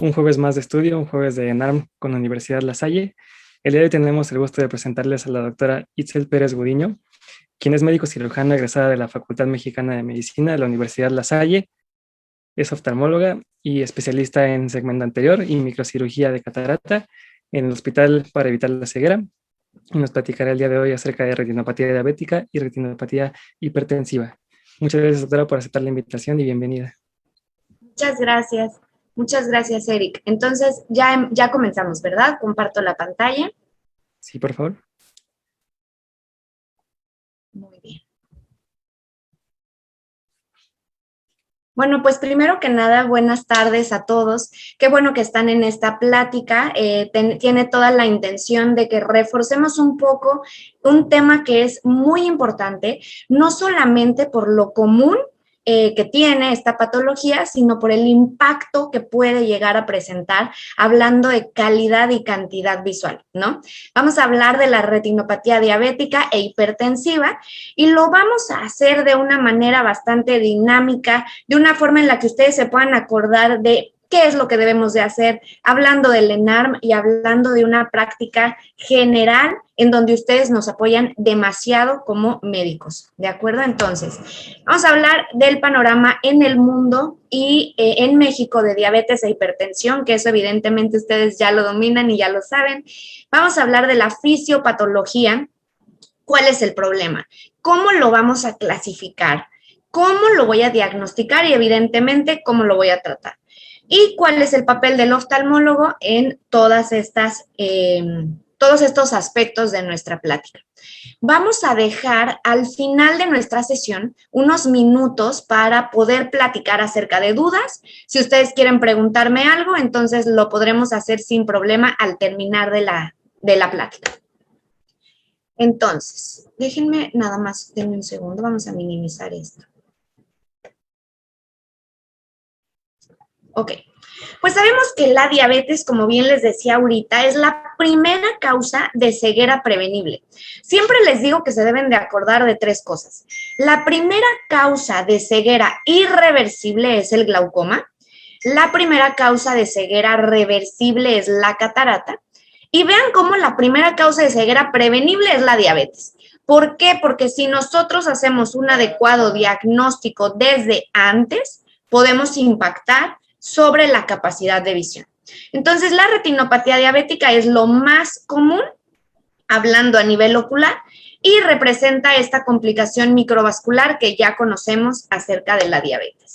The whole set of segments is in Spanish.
un jueves más de estudio, un jueves de ENARM con la Universidad La Salle. El día de hoy tenemos el gusto de presentarles a la doctora Itzel Pérez Gudiño, quien es médico cirujano egresada de la Facultad Mexicana de Medicina de la Universidad La Salle. Es oftalmóloga y especialista en segmento anterior y microcirugía de catarata en el Hospital para Evitar la Ceguera. Y nos platicará el día de hoy acerca de retinopatía diabética y retinopatía hipertensiva. Muchas gracias, doctora, por aceptar la invitación y bienvenida. Muchas gracias, Eric. Entonces, ya comenzamos, ¿verdad? Comparto la pantalla. Sí, por favor. Muy bien. Bueno, pues primero que nada, buenas tardes a todos. Qué bueno que están en esta plática. Tiene toda la intención de que reforcemos un poco un tema que es muy importante, no solamente por lo común que tiene esta patología, sino por el impacto que puede llegar a presentar, hablando de calidad y cantidad visual, ¿no? Vamos a hablar de la retinopatía diabética e hipertensiva y lo vamos a hacer de una manera bastante dinámica, de una forma en la que ustedes se puedan acordar de qué es lo que debemos de hacer, hablando del ENARM y hablando de una práctica general en donde ustedes nos apoyan demasiado como médicos, ¿de acuerdo? Entonces, vamos a hablar del panorama en el mundo y en México de diabetes e hipertensión, que eso evidentemente ustedes ya lo dominan y ya lo saben. Vamos a hablar de la fisiopatología. ¿Cuál es el problema? ¿Cómo lo vamos a clasificar? ¿Cómo lo voy a diagnosticar? Y evidentemente, ¿cómo lo voy a tratar? ¿Y cuál es el papel del oftalmólogo en todos estos aspectos de nuestra plática? Vamos a dejar al final de nuestra sesión unos minutos para poder platicar acerca de dudas. Si ustedes quieren preguntarme algo, entonces lo podremos hacer sin problema al terminar de la plática. Entonces, déjenme nada más, denme un segundo, vamos a minimizar esto. Ok, pues sabemos que la diabetes, como bien les decía ahorita, es la primera causa de ceguera prevenible. Siempre les digo que se deben de acordar de tres cosas. La primera causa de ceguera irreversible es el glaucoma. La primera causa de ceguera reversible es la catarata. Y vean cómo la primera causa de ceguera prevenible es la diabetes. ¿Por qué? Porque si nosotros hacemos un adecuado diagnóstico desde antes, podemos impactar sobre la capacidad de visión. Entonces, la retinopatía diabética es lo más común, hablando a nivel ocular, y representa esta complicación microvascular que ya conocemos acerca de la diabetes.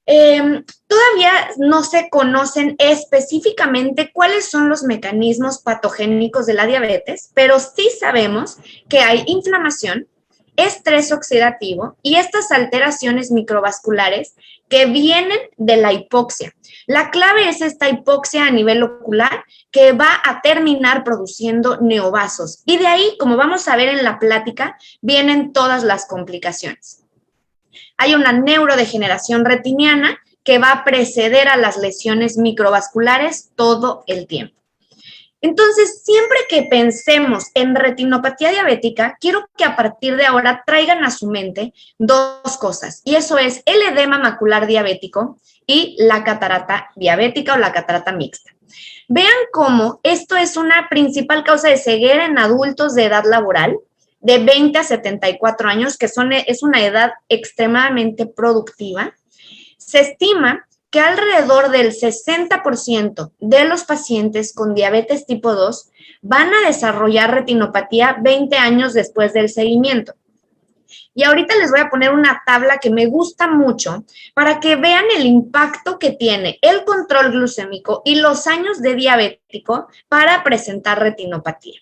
Todavía no se conocen específicamente cuáles son los mecanismos patogénicos de la diabetes, pero sí sabemos que hay inflamación, estrés oxidativo y estas alteraciones microvasculares que vienen de la hipoxia. La clave es esta hipoxia a nivel ocular que va a terminar produciendo neovasos. Y de ahí, como vamos a ver en la plática, vienen todas las complicaciones. Hay una neurodegeneración retiniana que va a preceder a las lesiones microvasculares todo el tiempo. Entonces, siempre que pensemos en retinopatía diabética, quiero que a partir de ahora traigan a su mente dos cosas, y eso es el edema macular diabético y la catarata diabética o la catarata mixta. Vean cómo esto es una principal causa de ceguera en adultos de edad laboral, de 20 a 74 años, que es una edad extremadamente productiva. Se estima que alrededor del 60% de los pacientes con diabetes tipo 2 van a desarrollar retinopatía 20 años después del seguimiento. Y ahorita les voy a poner una tabla que me gusta mucho para que vean el impacto que tiene el control glucémico y los años de diabético para presentar retinopatía.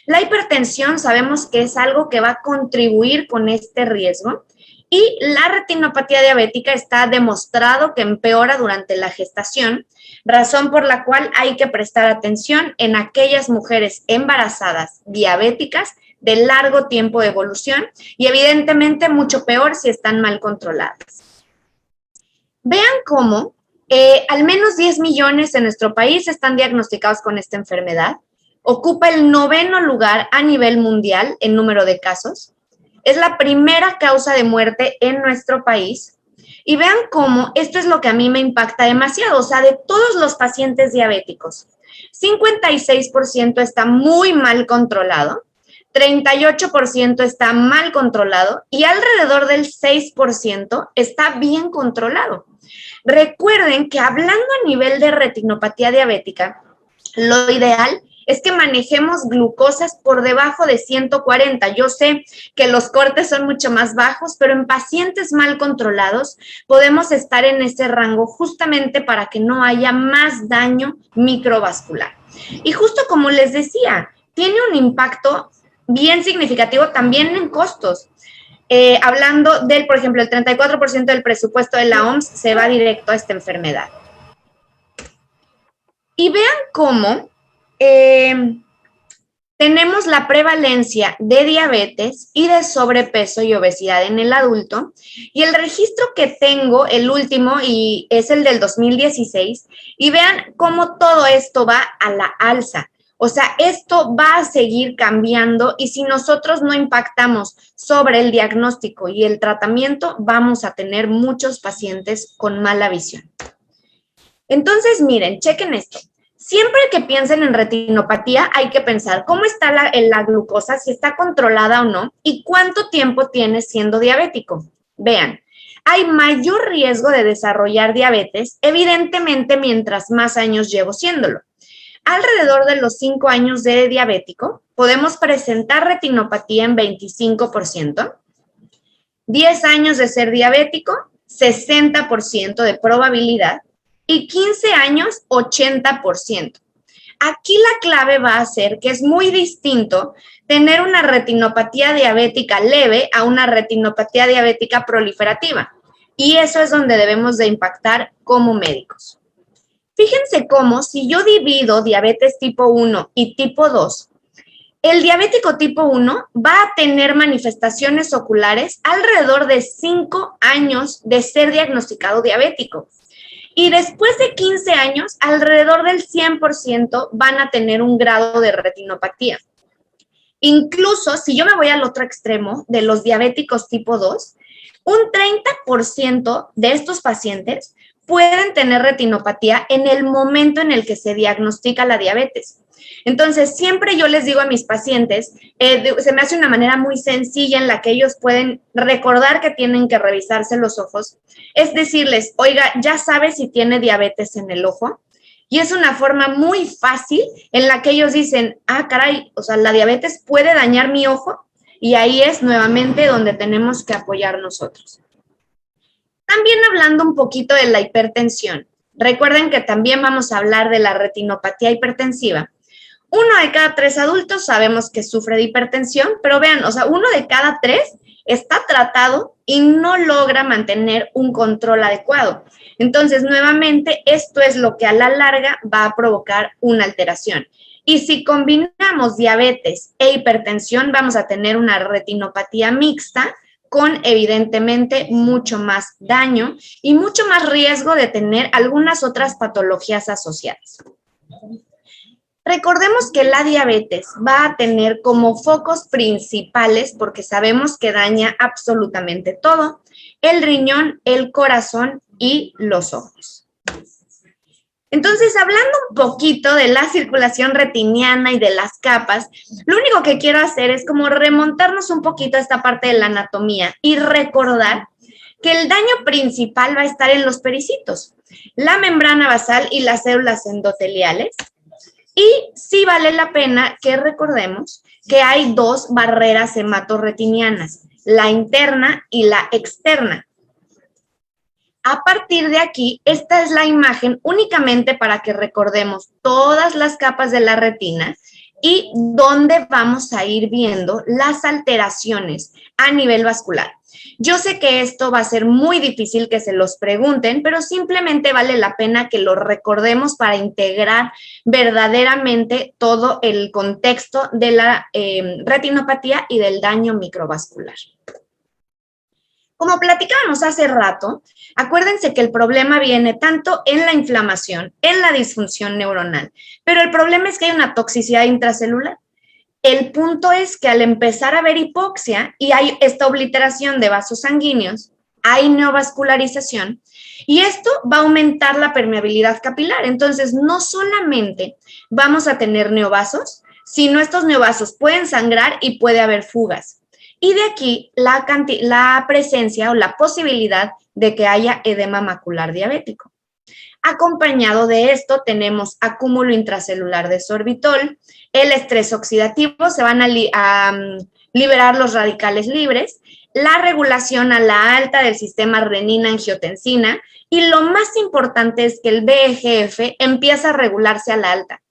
La hipertensión sabemos que es algo que va a contribuir con este riesgo. Y la retinopatía diabética está demostrado que empeora durante la gestación, razón por la cual hay que prestar atención en aquellas mujeres embarazadas diabéticas de largo tiempo de evolución y evidentemente mucho peor si están mal controladas. Vean cómo al menos 10 millones en nuestro país están diagnosticados con esta enfermedad, ocupa el 9º lugar a nivel mundial en número de casos. Es la primera causa de muerte en nuestro país Y vean cómo esto es lo que a mí me impacta demasiado. O sea, de todos los pacientes diabéticos, 56% está muy mal controlado, 38% está mal controlado y alrededor del 6% está bien controlado. Recuerden que hablando a nivel de retinopatía diabética, lo ideal es que manejemos glucosas por debajo de 140. Yo sé que los cortes son mucho más bajos, pero en pacientes mal controlados podemos estar en ese rango justamente para que no haya más daño microvascular. Y justo como les decía, tiene un impacto bien significativo también en costos. Hablando del, por ejemplo, el 34% del presupuesto de la OMS se va directo a esta enfermedad. Y vean cómo tenemos la prevalencia de diabetes y de sobrepeso y obesidad en el adulto. Y el registro que tengo, el último, y es el del 2016, y vean cómo todo esto va a la alza. O sea, esto va a seguir cambiando y si nosotros no impactamos sobre el diagnóstico y el tratamiento, vamos a tener muchos pacientes con mala visión. Entonces, miren, chequen esto. Siempre que piensen en retinopatía, hay que pensar cómo está la glucosa, si está controlada o no, y cuánto tiempo tienes siendo diabético. Vean, hay mayor riesgo de desarrollar diabetes, evidentemente, mientras más años llevo siéndolo. Alrededor de los 5 años de diabético, podemos presentar retinopatía en 25%. 10 años de ser diabético, 60% de probabilidad. Y 15 años, 80%. Aquí la clave va a ser que es muy distinto tener una retinopatía diabética leve a una retinopatía diabética proliferativa. Y eso es donde debemos de impactar como médicos. Fíjense cómo si yo divido diabetes tipo 1 y tipo 2, el diabético tipo 1 va a tener manifestaciones oculares alrededor de 5 años de ser diagnosticado diabético. Y después de 15 años, alrededor del 100% van a tener un grado de retinopatía. Incluso, si yo me voy al otro extremo de los diabéticos tipo 2, un 30% de estos pacientes pueden tener retinopatía en el momento en el que se diagnostica la diabetes. Entonces, siempre yo les digo a mis pacientes, se me hace una manera muy sencilla en la que ellos pueden recordar que tienen que revisarse los ojos, es decirles, oiga, ¿ya sabe si tiene diabetes en el ojo? Y es una forma muy fácil en la que ellos dicen, ah, caray, o sea, la diabetes puede dañar mi ojo, y ahí es nuevamente donde tenemos que apoyar nosotros. También hablando un poquito de la hipertensión, recuerden que también vamos a hablar de la retinopatía hipertensiva. 1 de cada 3 adultos sabemos que sufre de hipertensión, pero vean, o sea, 1 de cada 3 está tratado y no logra mantener un control adecuado. Entonces, nuevamente, esto es lo que a la larga va a provocar una alteración. Y si combinamos diabetes e hipertensión, vamos a tener una retinopatía mixta con, evidentemente, mucho más daño y mucho más riesgo de tener algunas otras patologías asociadas. Recordemos que la diabetes va a tener como focos principales, porque sabemos que daña absolutamente todo, el riñón, el corazón y los ojos. Entonces, hablando un poquito de la circulación retiniana y de las capas, lo único que quiero hacer es como remontarnos un poquito a esta parte de la anatomía y recordar que el daño principal va a estar en los pericitos, la membrana basal y las células endoteliales. Y sí vale la pena que recordemos que hay 2 barreras hematorretinianas, la interna y la externa. A partir de aquí, esta es la imagen únicamente para que recordemos todas las capas de la retina y dónde vamos a ir viendo las alteraciones a nivel vascular. Yo sé que esto va a ser muy difícil que se los pregunten, pero simplemente vale la pena que lo recordemos para integrar verdaderamente todo el contexto de la retinopatía y del daño microvascular. Como platicábamos hace rato, acuérdense que el problema viene tanto en la inflamación, en la disfunción neuronal, pero el problema es que hay una toxicidad intracelular. El punto es que al empezar a haber hipoxia y hay esta obliteración de vasos sanguíneos, hay neovascularización y esto va a aumentar la permeabilidad capilar. Entonces, no solamente vamos a tener neovasos, sino estos neovasos pueden sangrar y puede haber fugas. Y de aquí la presencia o la posibilidad de que haya edema macular diabético. Acompañado de esto tenemos acúmulo intracelular de sorbitol, el estrés oxidativo, se van a liberar los radicales libres, la regulación a la alta del sistema renina-angiotensina y lo más importante es que el VEGF empieza a regularse a la alta.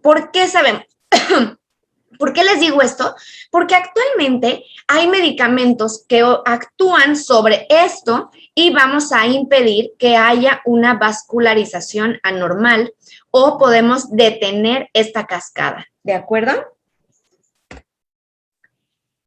¿Por qué sabemos? ¿Por qué les digo esto? Porque actualmente hay medicamentos que actúan sobre esto y vamos a impedir que haya una vascularización anormal o podemos detener esta cascada, ¿de acuerdo?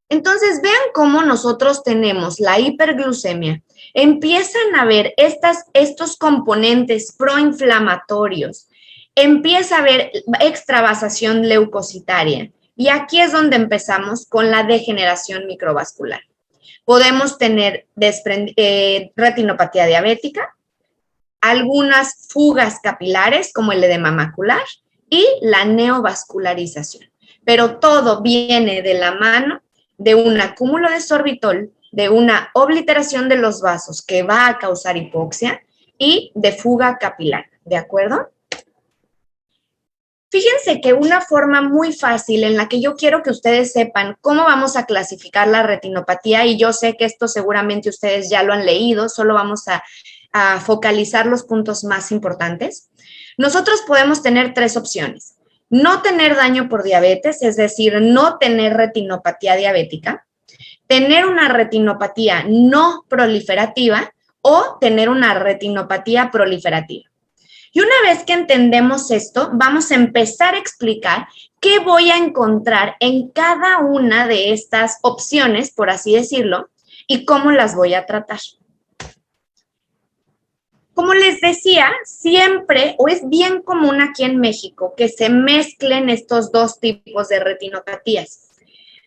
Entonces, vean cómo nosotros tenemos la hiperglucemia. Empiezan a ver estos componentes proinflamatorios. Empieza a haber extravasación leucocitaria. Y aquí es donde empezamos con la degeneración microvascular. Podemos tener retinopatía diabética, algunas fugas capilares como el edema macular y la neovascularización. Pero todo viene de la mano de un acúmulo de sorbitol, de una obliteración de los vasos que va a causar hipoxia y de fuga capilar, ¿de acuerdo? Fíjense que una forma muy fácil en la que yo quiero que ustedes sepan cómo vamos a clasificar la retinopatía, y yo sé que esto seguramente ustedes ya lo han leído, solo vamos a focalizar los puntos más importantes. Nosotros podemos tener 3 opciones. No tener daño por diabetes, es decir, no tener retinopatía diabética, tener una retinopatía no proliferativa o tener una retinopatía proliferativa. Y una vez que entendemos esto, vamos a empezar a explicar qué voy a encontrar en cada una de estas opciones, por así decirlo, y cómo las voy a tratar. Como les decía, siempre o es bien común aquí en México que se mezclen estos 2 tipos de retinopatías.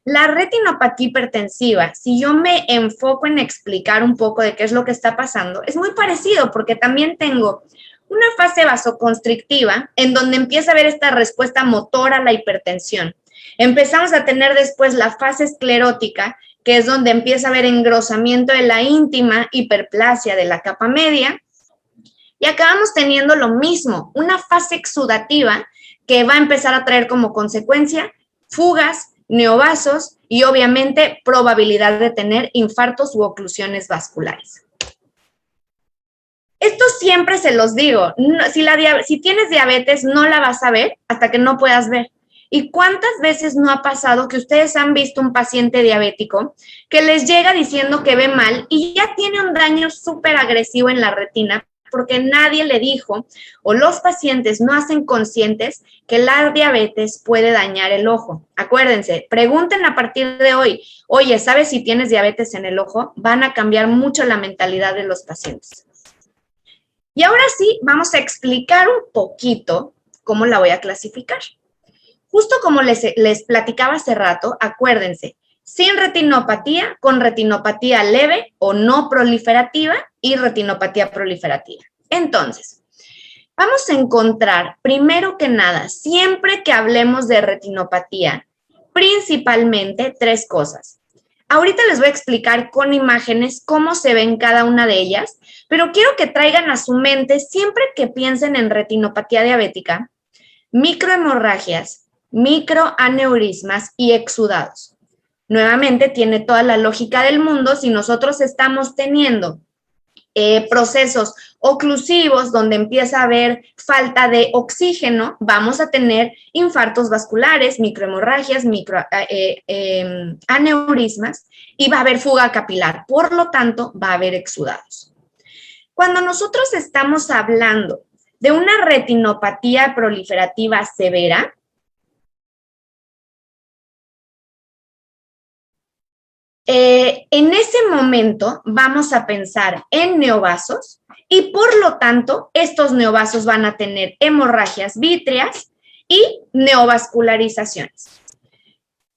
La retinopatía hipertensiva, si yo me enfoco en explicar un poco de qué es lo que está pasando, es muy parecido porque también tengo una fase vasoconstrictiva en donde empieza a haber esta respuesta motora a la hipertensión. Empezamos a tener después la fase esclerótica, que es donde empieza a haber engrosamiento de la íntima, hiperplasia de la capa media, y acabamos teniendo lo mismo, una fase exudativa que va a empezar a traer como consecuencia fugas, neovasos y obviamente probabilidad de tener infartos u oclusiones vasculares. Esto siempre se los digo, si tienes diabetes no la vas a ver hasta que no puedas ver. ¿Y cuántas veces no ha pasado que ustedes han visto un paciente diabético que les llega diciendo que ve mal y ya tiene un daño súper agresivo en la retina porque nadie le dijo o los pacientes no hacen conscientes que la diabetes puede dañar el ojo? Acuérdense, pregunten a partir de hoy, oye, ¿sabes si tienes diabetes en el ojo? Van a cambiar mucho la mentalidad de los pacientes. Y ahora sí, vamos a explicar un poquito cómo la voy a clasificar. Justo como les platicaba hace rato, acuérdense, sin retinopatía, con retinopatía leve o no proliferativa y retinopatía proliferativa. Entonces, vamos a encontrar, primero que nada, siempre que hablemos de retinopatía, principalmente 3 cosas. Ahorita les voy a explicar con imágenes cómo se ven cada una de ellas, pero quiero que traigan a su mente, siempre que piensen en retinopatía diabética, microhemorragias, microaneurismas y exudados. Nuevamente, tiene toda la lógica del mundo si nosotros estamos teniendo procesos oclusivos donde empieza a haber falta de oxígeno, vamos a tener infartos vasculares, microhemorragias, microaneurismas y va a haber fuga capilar, por lo tanto va a haber exudados. Cuando nosotros estamos hablando de una retinopatía proliferativa severa, en ese momento vamos a pensar en neovasos y por lo tanto estos neovasos van a tener hemorragias vítreas y neovascularizaciones.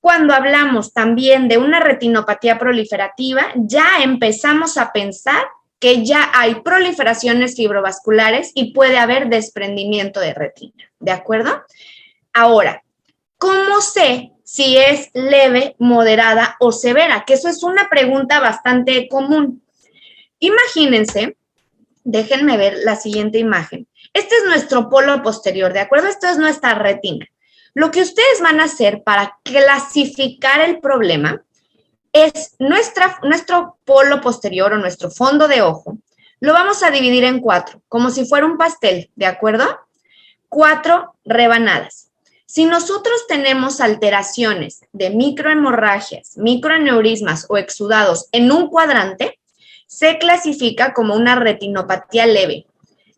Cuando hablamos también de una retinopatía proliferativa, ya empezamos a pensar que ya hay proliferaciones fibrovasculares y puede haber desprendimiento de retina, ¿de acuerdo? Ahora, ¿cómo sé si es leve, moderada o severa? Que eso es una pregunta bastante común. Imagínense, déjenme ver la siguiente imagen. Este es nuestro polo posterior, ¿de acuerdo? Esto es nuestra retina. Lo que ustedes van a hacer para clasificar el problema es nuestro polo posterior o nuestro fondo de ojo, lo vamos a dividir en 4, como si fuera un pastel, ¿de acuerdo? 4 rebanadas. Si nosotros tenemos alteraciones de microhemorragias, microaneurismas o exudados en un cuadrante, se clasifica como una retinopatía leve.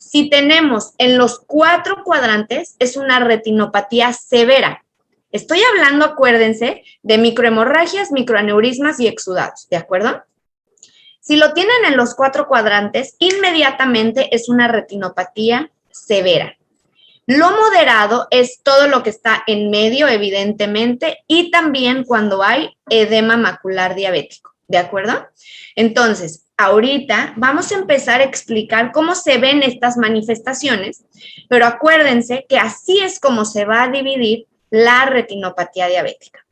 Si tenemos en los 4 cuadrantes, es una retinopatía severa. Estoy hablando, acuérdense, de microhemorragias, microaneurismas y exudados, ¿de acuerdo? Si lo tienen en los 4 cuadrantes, inmediatamente es una retinopatía severa. Lo moderado es todo lo que está en medio, evidentemente, y también cuando hay edema macular diabético, ¿de acuerdo? Entonces, ahorita vamos a empezar a explicar cómo se ven estas manifestaciones, pero acuérdense que así es como se va a dividir la retinopatía diabética.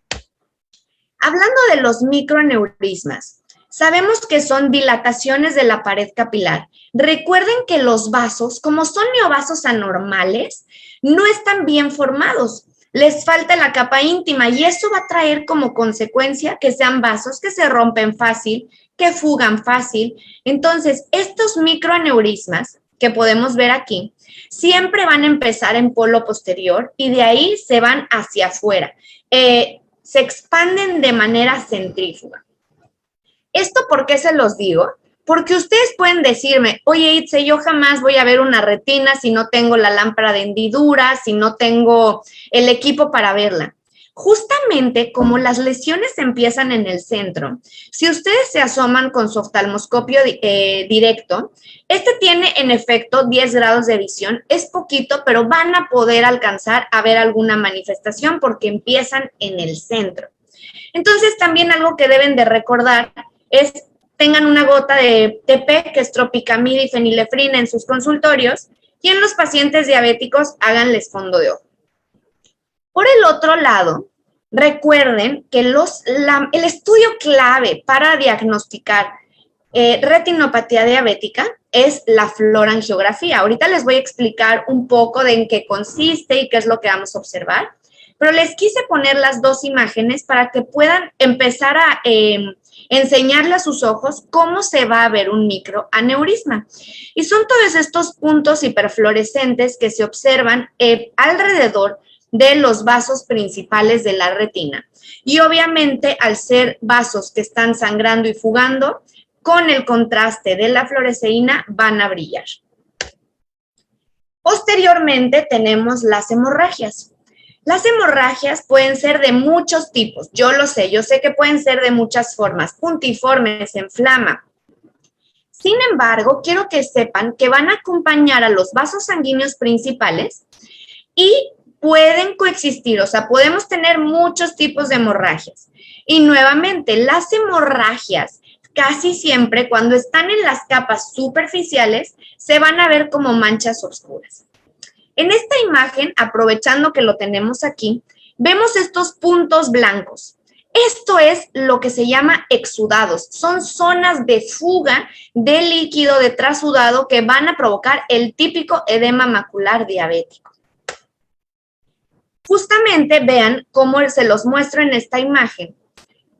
Hablando de los microaneurismas, sabemos que son dilataciones de la pared capilar. Recuerden que los vasos, como son neovasos anormales, no están bien formados. Les falta la capa íntima y eso va a traer como consecuencia que sean vasos que se rompen fácil, que fugan fácil. Entonces, estos microaneurismas que podemos ver aquí, siempre van a empezar en polo posterior y de ahí se van hacia afuera. Se expanden de manera centrífuga. ¿Esto por qué se los digo? Porque ustedes pueden decirme, oye, Itze, yo jamás voy a ver una retina si no tengo la lámpara de hendidura, si no tengo el equipo para verla. Justamente como las lesiones empiezan en el centro, si ustedes se asoman con su oftalmoscopio directo, este tiene en efecto 10 grados de visión, es poquito, pero van a poder alcanzar a ver alguna manifestación porque empiezan en el centro. Entonces, también algo que deben de recordar es tengan una gota de TP, que es tropicamida y fenilefrina en sus consultorios, y en los pacientes diabéticos háganles fondo de ojo. Por el otro lado, recuerden que el estudio clave para diagnosticar retinopatía diabética es la fluorangiografía. Ahorita les voy a explicar un poco de en qué consiste y qué es lo que vamos a observar, pero les quise poner las 2 imágenes para que puedan empezar a enseñarle a sus ojos cómo se va a ver un microaneurisma. Y son todos estos puntos hiperfluorescentes que se observan alrededor de los vasos principales de la retina. Y obviamente, al ser vasos que están sangrando y fugando, con el contraste de la fluoresceína van a brillar. Posteriormente tenemos las hemorragias. Las hemorragias pueden ser de muchos tipos, yo lo sé, yo sé que pueden ser de muchas formas, puntiformes, en flama. Sin embargo, quiero que sepan que van a acompañar a los vasos sanguíneos principales y pueden coexistir, o sea, podemos tener muchos tipos de hemorragias. Y nuevamente, las hemorragias casi siempre cuando están en las capas superficiales se van a ver como manchas oscuras. En esta imagen, aprovechando que lo tenemos aquí, vemos estos puntos blancos. Esto es lo que se llama exudados. Son zonas de fuga de líquido de trasudado que van a provocar el típico edema macular diabético. Justamente vean cómo se los muestro en esta imagen.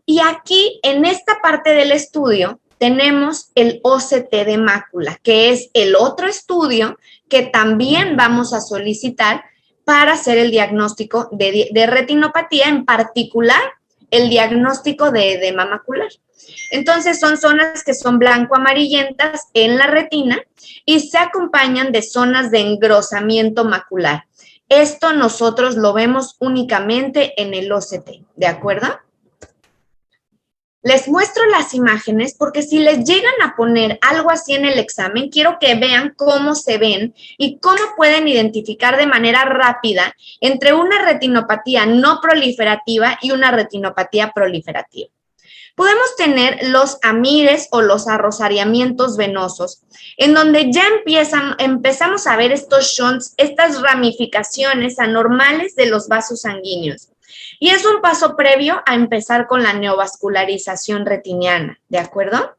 Y aquí, en esta parte del estudio, tenemos el OCT de mácula, que es el otro estudio que también vamos a solicitar para hacer el diagnóstico de retinopatía, en particular el diagnóstico de edema macular. Entonces, son zonas que son blanco-amarillentas en la retina y se acompañan de zonas de engrosamiento macular. Esto nosotros lo vemos únicamente en el OCT, ¿de acuerdo? Les muestro las imágenes porque si les llegan a poner algo así en el examen, quiero que vean cómo se ven y cómo pueden identificar de manera rápida entre una retinopatía no proliferativa y una retinopatía proliferativa. Podemos tener los amires o los arrosariamientos venosos, en donde ya empezamos a ver estos shunts, estas ramificaciones anormales de los vasos sanguíneos. Y es un paso previo a empezar con la neovascularización retiniana, ¿de acuerdo?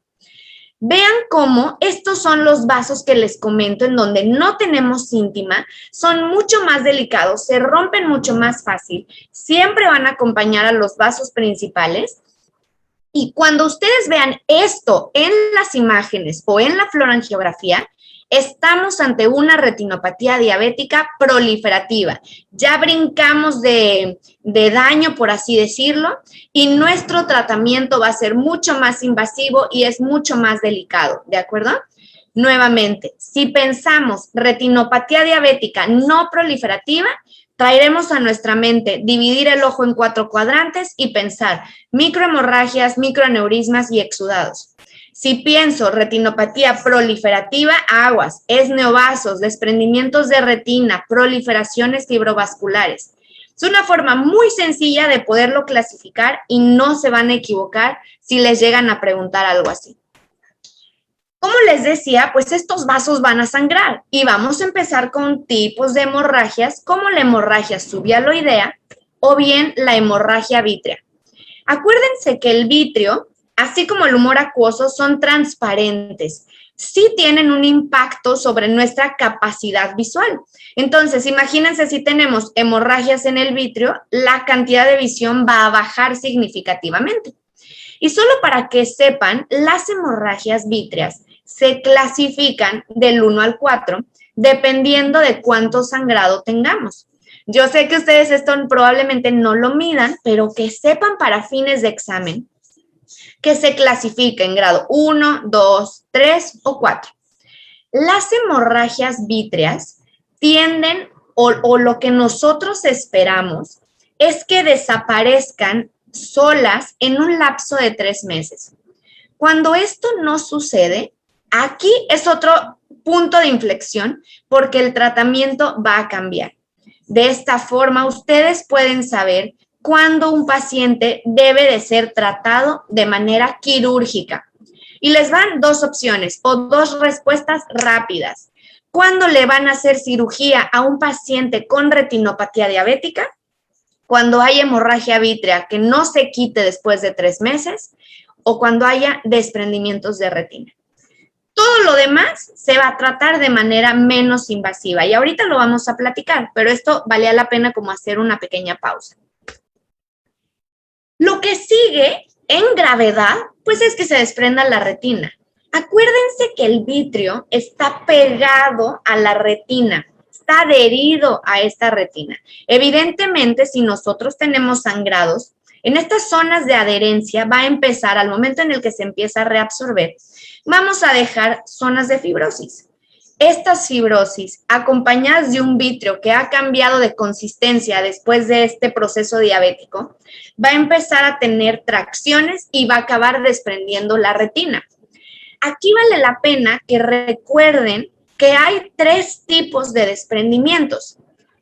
Vean cómo estos son los vasos que les comento en donde no tenemos íntima, son mucho más delicados, se rompen mucho más fácil, siempre van a acompañar a los vasos principales. Y cuando ustedes vean esto en las imágenes o en la fluorangiografía, estamos ante una retinopatía diabética proliferativa. Ya brincamos de daño, por así decirlo, y nuestro tratamiento va a ser mucho más invasivo y es mucho más delicado, ¿de acuerdo? Nuevamente, si pensamos retinopatía diabética no proliferativa, traeremos a nuestra mente dividir el ojo en 4 cuadrantes y pensar microhemorragias, microaneurismas y exudados. Si pienso retinopatía proliferativa, aguas, es neovasos, desprendimientos de retina, proliferaciones fibrovasculares. Es una forma muy sencilla de poderlo clasificar y no se van a equivocar si les llegan a preguntar algo así. Como les decía, pues estos vasos van a sangrar y vamos a empezar con tipos de hemorragias como la hemorragia subhialoidea o bien la hemorragia vítrea. Acuérdense que el vitrio, así como el humor acuoso, son transparentes. Sí tienen un impacto sobre nuestra capacidad visual. Entonces, imagínense si tenemos hemorragias en el vitrio, la cantidad de visión va a bajar significativamente. Y solo para que sepan, las hemorragias vítreas se clasifican del 1 al 4, dependiendo de cuánto sangrado tengamos. Yo sé que ustedes esto probablemente no lo midan, pero que sepan para fines de examen que se clasifica en grado 1, 2, 3 o 4. Las hemorragias vítreas tienden, o lo que nosotros esperamos, es que desaparezcan solas en un lapso de 3 meses. Cuando esto no sucede, aquí es otro punto de inflexión porque el tratamiento va a cambiar. De esta forma, ustedes pueden saber cuándo un paciente debe de ser tratado de manera quirúrgica. Y les van 2 opciones o 2 respuestas rápidas. ¿Cuándo le van a hacer cirugía a un paciente con retinopatía diabética? Cuando hay hemorragia vítrea que no se quite después de 3 meses o cuando haya desprendimientos de retina. Todo lo demás se va a tratar de manera menos invasiva y ahorita lo vamos a platicar, pero esto valía la pena como hacer una pequeña pausa. Lo que sigue en gravedad, pues es que se desprenda la retina. Acuérdense que el vitrio está pegado a la retina, está adherido a esta retina. Evidentemente, si nosotros tenemos sangrados, en estas zonas de adherencia va a empezar, al momento en el que se empieza a reabsorber, vamos a dejar zonas de fibrosis. Estas fibrosis, acompañadas de un vitrio que ha cambiado de consistencia después de este proceso diabético, va a empezar a tener tracciones y va a acabar desprendiendo la retina. Aquí vale la pena que recuerden que hay 3 tipos de desprendimientos.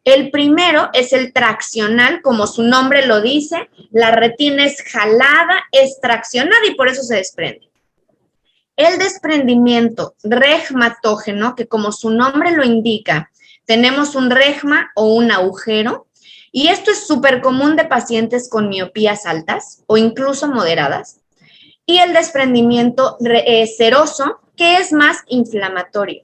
El primero es el traccional, como su nombre lo dice, la retina es jalada, es traccionada y por eso se desprende. El desprendimiento regmatógeno, que como su nombre lo indica, tenemos un regma o un agujero, y esto es súper común de pacientes con miopías altas o incluso moderadas. Y el desprendimiento seroso, que es más inflamatorio.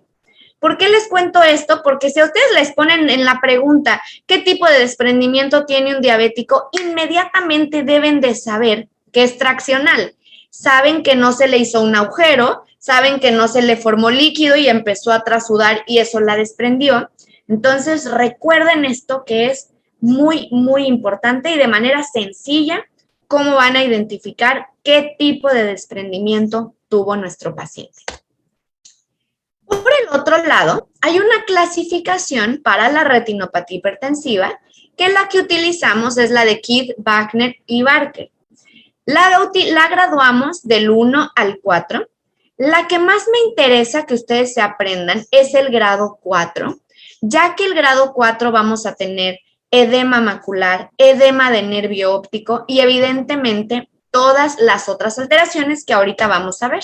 ¿Por qué les cuento esto? Porque si a ustedes les ponen en la pregunta qué tipo de desprendimiento tiene un diabético, inmediatamente deben de saber que es traccional. Saben que no se le hizo un agujero, saben que no se le formó líquido y empezó a trasudar y eso la desprendió. Entonces, recuerden esto que es muy, muy importante y de manera sencilla, cómo van a identificar qué tipo de desprendimiento tuvo nuestro paciente. Por el otro lado, hay una clasificación para la retinopatía hipertensiva, que la que utilizamos es la de Keith, Wagner y Barker. La graduamos del 1 al 4. La que más me interesa que ustedes se aprendan es el grado 4, ya que el grado 4 vamos a tener edema macular, edema de nervio óptico y evidentemente todas las otras alteraciones que ahorita vamos a ver.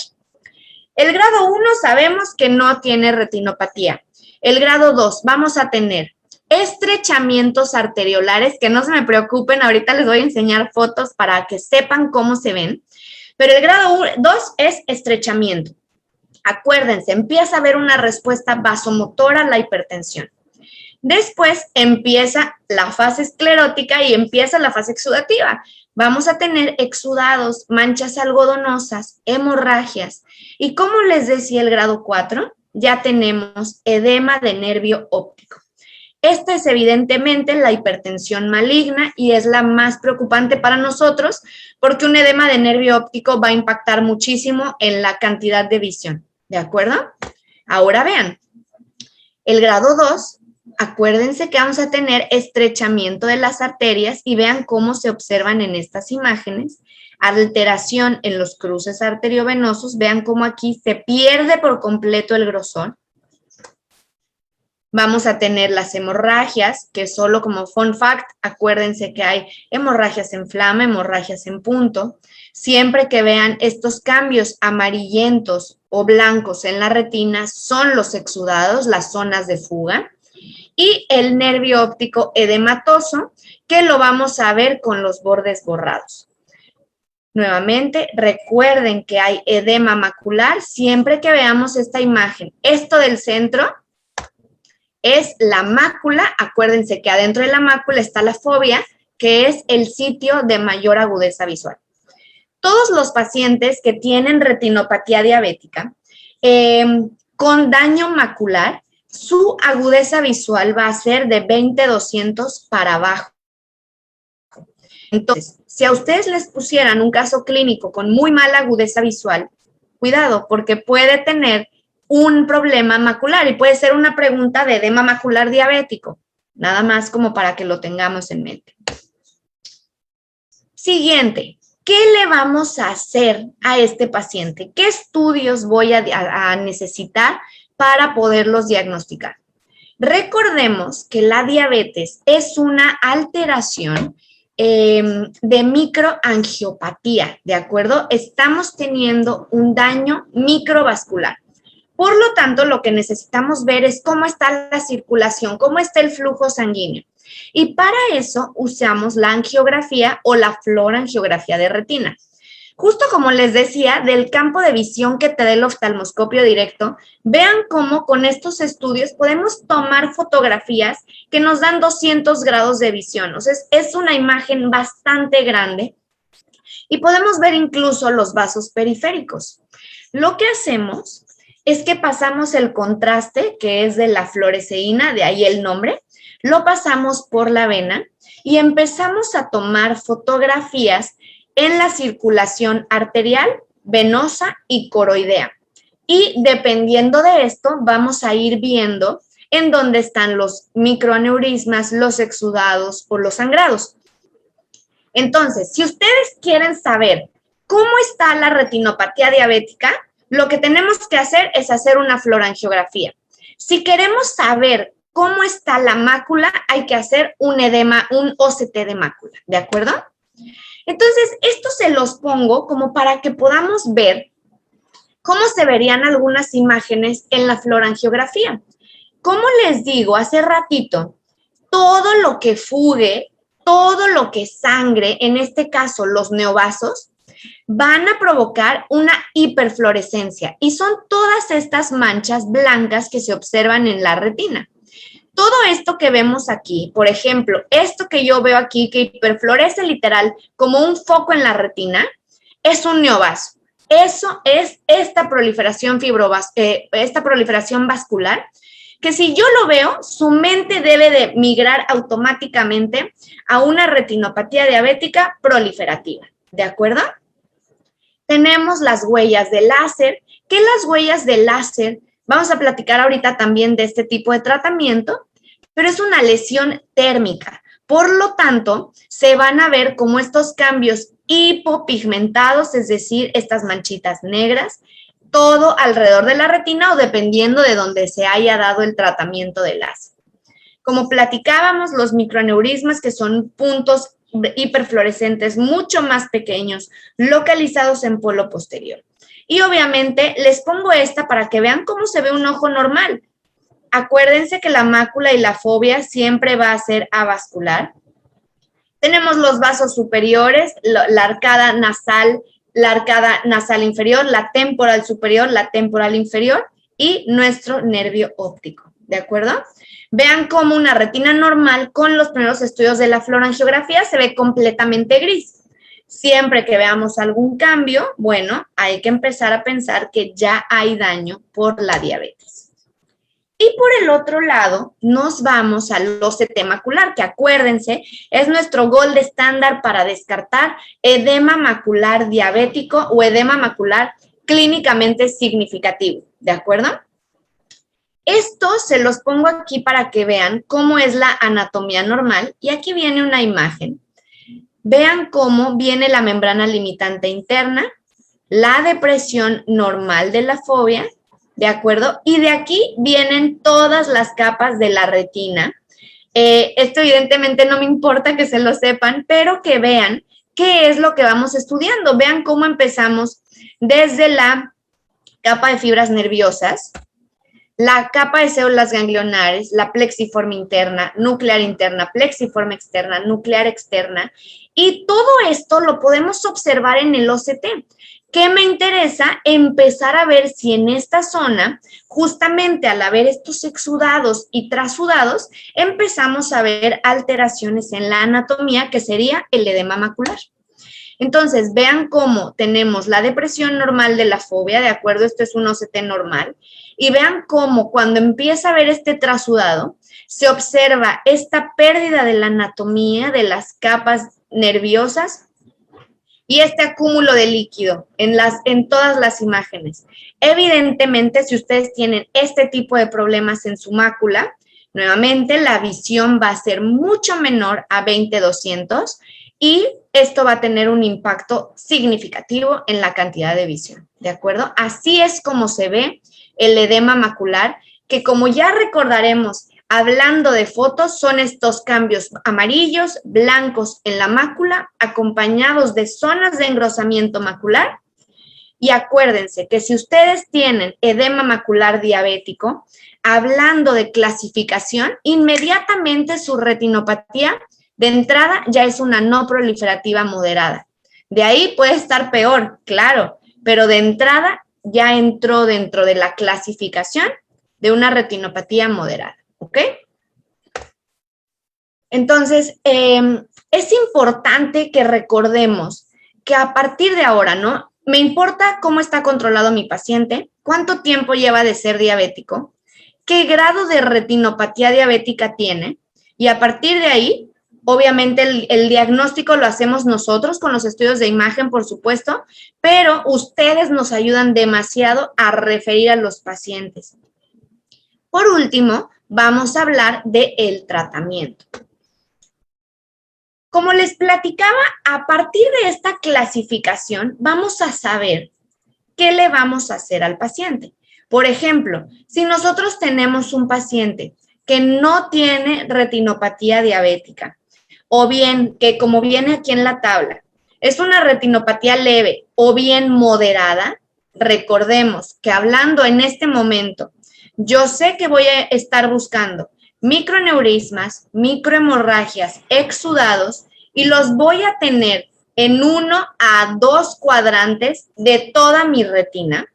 El grado 1 sabemos que no tiene retinopatía. El grado 2 vamos a tener estrechamientos arteriolares, que no se me preocupen, ahorita les voy a enseñar fotos para que sepan cómo se ven. Pero el grado 2 es estrechamiento. Acuérdense, empieza a haber una respuesta vasomotora a la hipertensión. Después empieza la fase esclerótica y empieza la fase exudativa. Vamos a tener exudados, manchas algodonosas, hemorragias. Y como les decía el grado 4, ya tenemos edema de nervio óptico. Esta es evidentemente la hipertensión maligna y es la más preocupante para nosotros porque un edema de nervio óptico va a impactar muchísimo en la cantidad de visión, ¿de acuerdo? Ahora vean, el grado 2, acuérdense que vamos a tener estrechamiento de las arterias y vean cómo se observan en estas imágenes, alteración en los cruces arteriovenosos, vean cómo aquí se pierde por completo el grosor. Vamos a tener las hemorragias, que solo como fun fact, acuérdense que hay hemorragias en flama, hemorragias en punto. Siempre que vean estos cambios amarillentos o blancos en la retina, son los exudados, las zonas de fuga. Y el nervio óptico edematoso, que lo vamos a ver con los bordes borrados. Nuevamente, recuerden que hay edema macular siempre que veamos esta imagen. Esto del centro es la mácula. Acuérdense que adentro de la mácula está la fóvea, que es el sitio de mayor agudeza visual. Todos los pacientes que tienen retinopatía diabética con daño macular, su agudeza visual va a ser de 20/200 para abajo. Entonces, si a ustedes les pusieran un caso clínico con muy mala agudeza visual, cuidado, porque puede tener un problema macular y puede ser una pregunta de edema macular diabético, nada más como para que lo tengamos en mente. Siguiente, ¿qué le vamos a hacer a este paciente? ¿Qué estudios voy a necesitar para poderlos diagnosticar? Recordemos que la diabetes es una alteración de microangiopatía, ¿de acuerdo? Estamos teniendo un daño microvascular. Por lo tanto, lo que necesitamos ver es cómo está la circulación, cómo está el flujo sanguíneo. Y para eso usamos la angiografía o la fluorangiografía de retina. Justo como les decía, del campo de visión que te da el oftalmoscopio directo, vean cómo con estos estudios podemos tomar fotografías que nos dan 200 grados de visión. O sea, es una imagen bastante grande y podemos ver incluso los vasos periféricos. Lo que hacemos es que pasamos el contraste, que es de la fluoresceína, de ahí el nombre, lo pasamos por la vena y empezamos a tomar fotografías en la circulación arterial, venosa y coroidea. Y dependiendo de esto, vamos a ir viendo en dónde están los microaneurismas, los exudados o los sangrados. Entonces, si ustedes quieren saber cómo está la retinopatía diabética, lo que tenemos que hacer es hacer una fluorangiografía. Si queremos saber cómo está la mácula, hay que hacer un edema, un OCT de mácula, ¿de acuerdo? Entonces, esto se los pongo como para que podamos ver cómo se verían algunas imágenes en la fluorangiografía. Como les digo hace ratito, todo lo que fugue, todo lo que sangre, en este caso los neovasos, van a provocar una hiperfluorescencia y son todas estas manchas blancas que se observan en la retina. Todo esto que vemos aquí, por ejemplo, esto que yo veo aquí que hiperfluorece literal como un foco en la retina, es un neovaso. Eso es esta proliferación vascular, que si yo lo veo, su mente debe de migrar automáticamente a una retinopatía diabética proliferativa, ¿de acuerdo? Tenemos las huellas de láser, que las huellas de láser, vamos a platicar ahorita también de este tipo de tratamiento, pero es una lesión térmica. Por lo tanto, se van a ver como estos cambios hipopigmentados, es decir, estas manchitas negras, todo alrededor de la retina o dependiendo de donde se haya dado el tratamiento del láser. Como platicábamos, los microaneurismas, que son puntos hiperfluorescentes mucho más pequeños, localizados en polo posterior. Y obviamente les pongo esta para que vean cómo se ve un ojo normal. Acuérdense que la mácula y la fovea siempre va a ser avascular. Tenemos los vasos superiores, la arcada nasal inferior, la temporal superior, la temporal inferior y nuestro nervio óptico, ¿de acuerdo? Vean cómo una retina normal con los primeros estudios de la fluorangiografía se ve completamente gris. Siempre que veamos algún cambio, bueno, hay que empezar a pensar que ya hay daño por la diabetes. Y por el otro lado, nos vamos al OCT macular, que acuérdense, es nuestro gold estándar para descartar edema macular diabético o edema macular clínicamente significativo, ¿de acuerdo? Esto se los pongo aquí para que vean cómo es la anatomía normal y aquí viene una imagen. Vean cómo viene la membrana limitante interna, la depresión normal de la fovea, ¿de acuerdo? Y de aquí vienen todas las capas de la retina. Esto evidentemente no me importa que se lo sepan, pero que vean qué es lo que vamos estudiando. Vean cómo empezamos desde la capa de fibras nerviosas, la capa de células ganglionares, la plexiforme interna, nuclear interna, plexiforme externa, nuclear externa, y todo esto lo podemos observar en el OCT. ¿Qué me interesa? Empezar a ver si en esta zona, justamente al haber estos exudados y trasudados, empezamos a ver alteraciones en la anatomía, que sería el edema macular. Entonces, vean cómo tenemos la depresión normal de la fovea, ¿de acuerdo? Esto es un OCT normal. Y vean cómo cuando empieza a ver este trasudado, se observa esta pérdida de la anatomía de las capas nerviosas y este acúmulo de líquido en todas las imágenes. Evidentemente, si ustedes tienen este tipo de problemas en su mácula, nuevamente la visión va a ser mucho menor a 20/200 y esto va a tener un impacto significativo en la cantidad de visión, ¿de acuerdo? Así es como se ve el edema macular, que como ya recordaremos, hablando de fotos, son estos cambios amarillos, blancos en la mácula, acompañados de zonas de engrosamiento macular. Y acuérdense que si ustedes tienen edema macular diabético, hablando de clasificación, inmediatamente su retinopatía de entrada ya es una no proliferativa moderada. De ahí puede estar peor, claro, pero de entrada ya entró dentro de la clasificación de una retinopatía moderada, ¿ok? Entonces, es importante que recordemos que a partir de ahora, ¿no? Me importa cómo está controlado mi paciente, cuánto tiempo lleva de ser diabético, qué grado de retinopatía diabética tiene, y a partir de ahí, obviamente el diagnóstico lo hacemos nosotros con los estudios de imagen, por supuesto, pero ustedes nos ayudan demasiado a referir a los pacientes. Por último, vamos a hablar del tratamiento. Como les platicaba, a partir de esta clasificación vamos a saber qué le vamos a hacer al paciente. Por ejemplo, si nosotros tenemos un paciente que no tiene retinopatía diabética, o bien que como viene aquí en la tabla, es una retinopatía leve o bien moderada, recordemos que hablando en este momento, yo sé que voy a estar buscando microneurismas, microhemorragias, exudados, y los voy a tener en 1 a 2 cuadrantes de toda mi retina.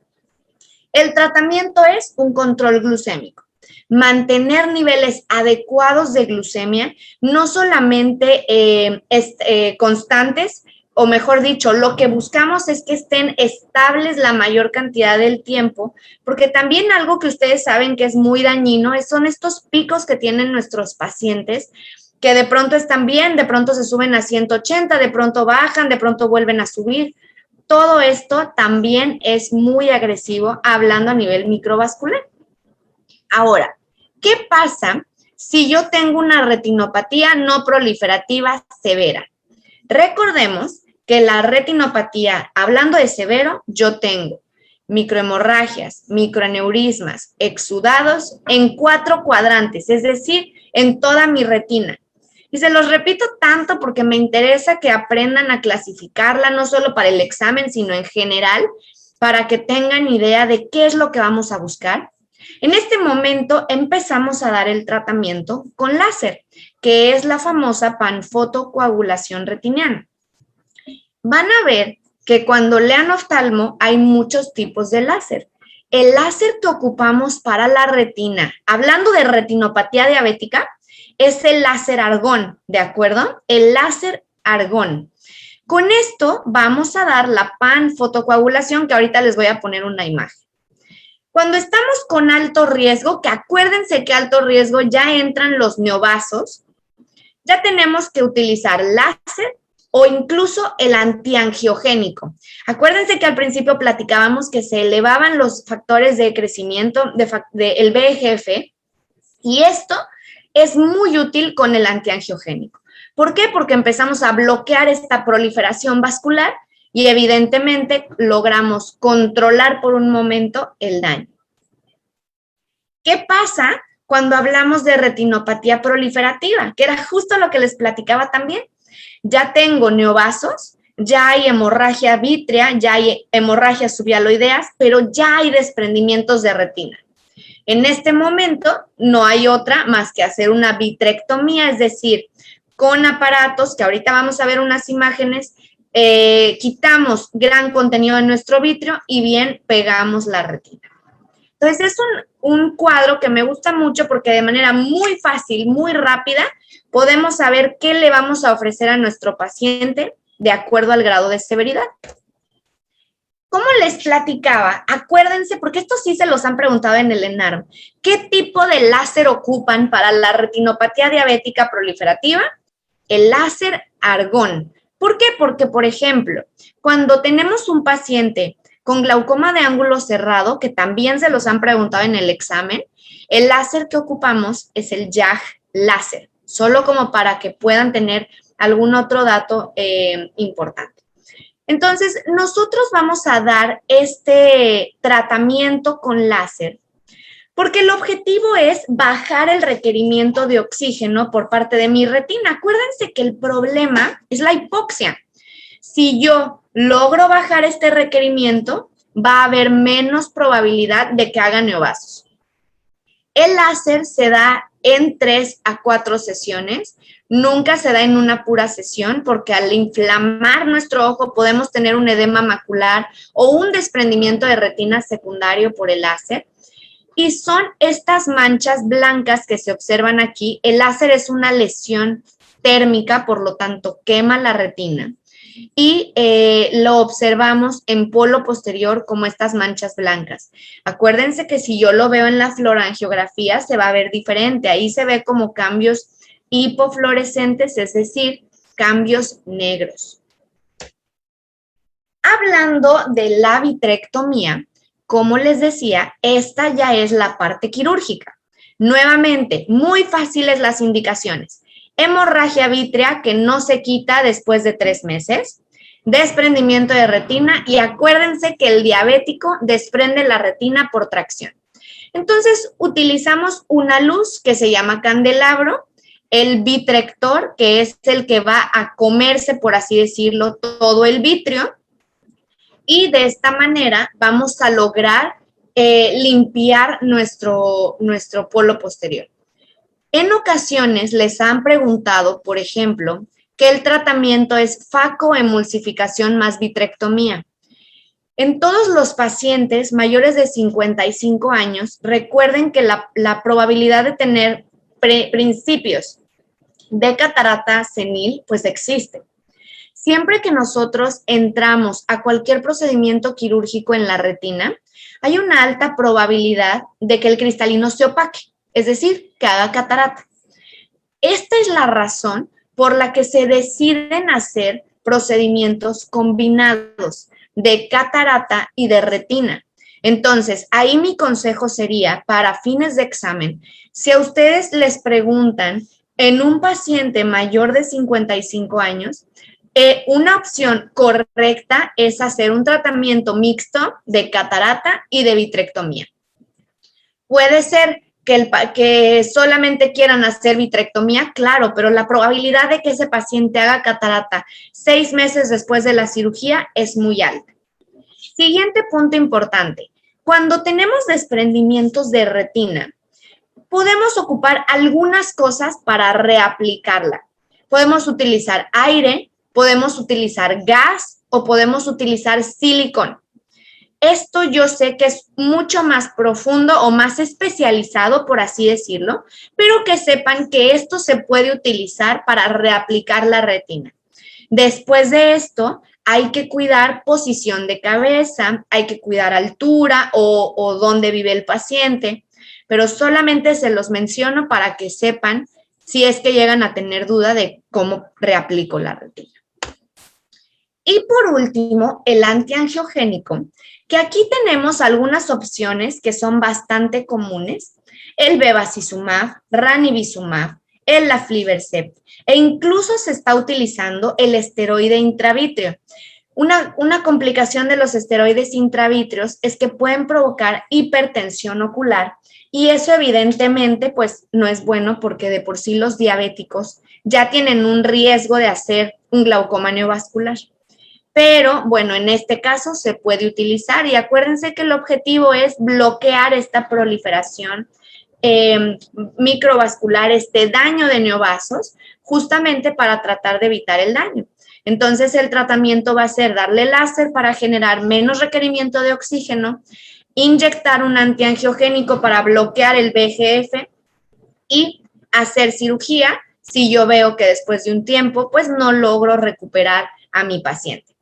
El tratamiento es un control glucémico. Mantener niveles adecuados de glucemia, no solamente constantes, o mejor dicho, lo que buscamos es que estén estables la mayor cantidad del tiempo, porque también algo que ustedes saben que es muy dañino son estos picos que tienen nuestros pacientes, que de pronto están bien, de pronto se suben a 180, de pronto bajan, de pronto vuelven a subir. Todo esto también es muy agresivo hablando a nivel microvascular. Ahora, ¿qué pasa si yo tengo una retinopatía no proliferativa severa? Recordemos que la retinopatía, hablando de severo, yo tengo microhemorragias, microaneurismas, exudados en 4 cuadrantes, es decir, en toda mi retina. Y se los repito tanto porque me interesa que aprendan a clasificarla, no solo para el examen, sino en general, para que tengan idea de qué es lo que vamos a buscar. En este momento empezamos a dar el tratamiento con láser, que es la famosa panfotocoagulación retiniana. Van a ver que cuando lean oftalmo hay muchos tipos de láser. El láser que ocupamos para la retina, hablando de retinopatía diabética, es el láser argón, ¿de acuerdo? El láser argón. Con esto vamos a dar la panfotocoagulación, que ahorita les voy a poner una imagen. Cuando estamos con alto riesgo, que acuérdense que alto riesgo ya entran los neovasos, ya tenemos que utilizar láser o incluso el antiangiogénico. Acuérdense que al principio platicábamos que se elevaban los factores de crecimiento del VEGF y esto es muy útil con el antiangiogénico. ¿Por qué? Porque empezamos a bloquear esta proliferación vascular y evidentemente logramos controlar por un momento el daño. ¿Qué pasa cuando hablamos de retinopatía proliferativa? Que era justo lo que les platicaba también. Ya tengo neovasos, ya hay hemorragia vítrea, ya hay hemorragias subhialoideas, pero ya hay desprendimientos de retina. En este momento no hay otra más que hacer una vitrectomía, es decir, con aparatos, que ahorita vamos a ver unas imágenes, quitamos gran contenido de nuestro vitrio y bien pegamos la retina. Entonces es un cuadro que me gusta mucho porque de manera muy fácil, muy rápida, podemos saber qué le vamos a ofrecer a nuestro paciente de acuerdo al grado de severidad. Como les platicaba, acuérdense, porque esto sí se los han preguntado en el ENARM, ¿qué tipo de láser ocupan para la retinopatía diabética proliferativa? El láser argón. ¿Por qué? Porque, por ejemplo, cuando tenemos un paciente con glaucoma de ángulo cerrado, que también se los han preguntado en el examen, el láser que ocupamos es el YAG láser, solo como para que puedan tener algún otro dato importante. Entonces, nosotros vamos a dar este tratamiento con láser porque el objetivo es bajar el requerimiento de oxígeno por parte de mi retina. Acuérdense que el problema es la hipoxia. Si yo logro bajar este requerimiento, va a haber menos probabilidad de que haga neovasos. El láser se da en 3 a 4 sesiones. Nunca se da en una pura sesión porque al inflamar nuestro ojo podemos tener un edema macular o un desprendimiento de retina secundario por el láser. Y son estas manchas blancas que se observan aquí. El láser es una lesión térmica, por lo tanto quema la retina. Y lo observamos en polo posterior como estas manchas blancas. Acuérdense que si yo lo veo en la fluorangiografía se va a ver diferente. Ahí se ve como cambios hipofluorescentes, es decir, cambios negros. Hablando de la vitrectomía, como les decía, esta ya es la parte quirúrgica. Nuevamente, muy fáciles las indicaciones. Hemorragia vítrea que no se quita después de 3 meses, desprendimiento de retina y acuérdense que el diabético desprende la retina por tracción. Entonces, utilizamos una luz que se llama candelabro, el vitrector, que es el que va a comerse, por así decirlo, todo el vitrio, y de esta manera vamos a lograr limpiar nuestro polo posterior. En ocasiones les han preguntado, por ejemplo, que el tratamiento es facoemulsificación más vitrectomía. En todos los pacientes mayores de 55 años, recuerden que la probabilidad de tener principios de catarata senil, pues existe. Siempre que nosotros entramos a cualquier procedimiento quirúrgico en la retina, hay una alta probabilidad de que el cristalino se opaque, es decir, que haga catarata. Esta es la razón por la que se deciden hacer procedimientos combinados de catarata y de retina. Entonces, ahí mi consejo sería, para fines de examen, si a ustedes les preguntan en un paciente mayor de 55 años, Una opción correcta es hacer un tratamiento mixto de catarata y de vitrectomía. Puede ser que solamente quieran hacer vitrectomía, claro, pero la probabilidad de que ese paciente haga catarata 6 meses después de la cirugía es muy alta. Siguiente punto importante. Cuando tenemos desprendimientos de retina, podemos ocupar algunas cosas para reaplicarla. Podemos utilizar aire, podemos utilizar gas o podemos utilizar silicón. Esto yo sé que es mucho más profundo o más especializado, por así decirlo, pero que sepan que esto se puede utilizar para reaplicar la retina. Después de esto, hay que cuidar posición de cabeza, hay que cuidar altura o dónde vive el paciente, pero solamente se los menciono para que sepan si es que llegan a tener duda de cómo reaplico la retina. Y por último, el antiangiogénico, que aquí tenemos algunas opciones que son bastante comunes, el bevacizumab, ranibizumab, el aflibercept, e incluso se está utilizando el esteroide intravítrea. Una complicación de los esteroides intravítreos es que pueden provocar hipertensión ocular y eso evidentemente pues no es bueno porque de por sí los diabéticos ya tienen un riesgo de hacer un glaucoma neovascular. Pero bueno, en este caso se puede utilizar y acuérdense que el objetivo es bloquear esta proliferación microvascular, este daño de neovasos, justamente para tratar de evitar el daño. Entonces el tratamiento va a ser darle láser para generar menos requerimiento de oxígeno, inyectar un antiangiogénico para bloquear el VEGF y hacer cirugía si yo veo que después de un tiempo pues no logro recuperar a mi paciente.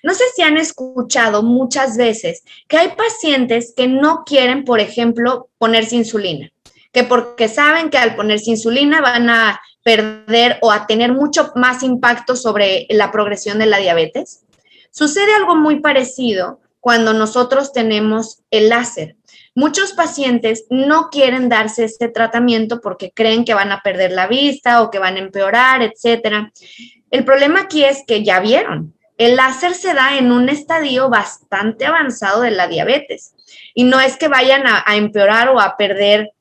No sé si han escuchado muchas veces que hay pacientes que no quieren, por ejemplo, ponerse insulina, que porque saben que al ponerse insulina van a perder o a tener mucho más impacto sobre la progresión de la diabetes. Sucede algo muy parecido cuando nosotros tenemos el láser. Muchos pacientes no quieren darse este tratamiento porque creen que van a perder la vista o que van a empeorar, etcétera. El problema aquí es que ya vieron, el láser se da en un estadio bastante avanzado de la diabetes y no es que vayan a empeorar o a perder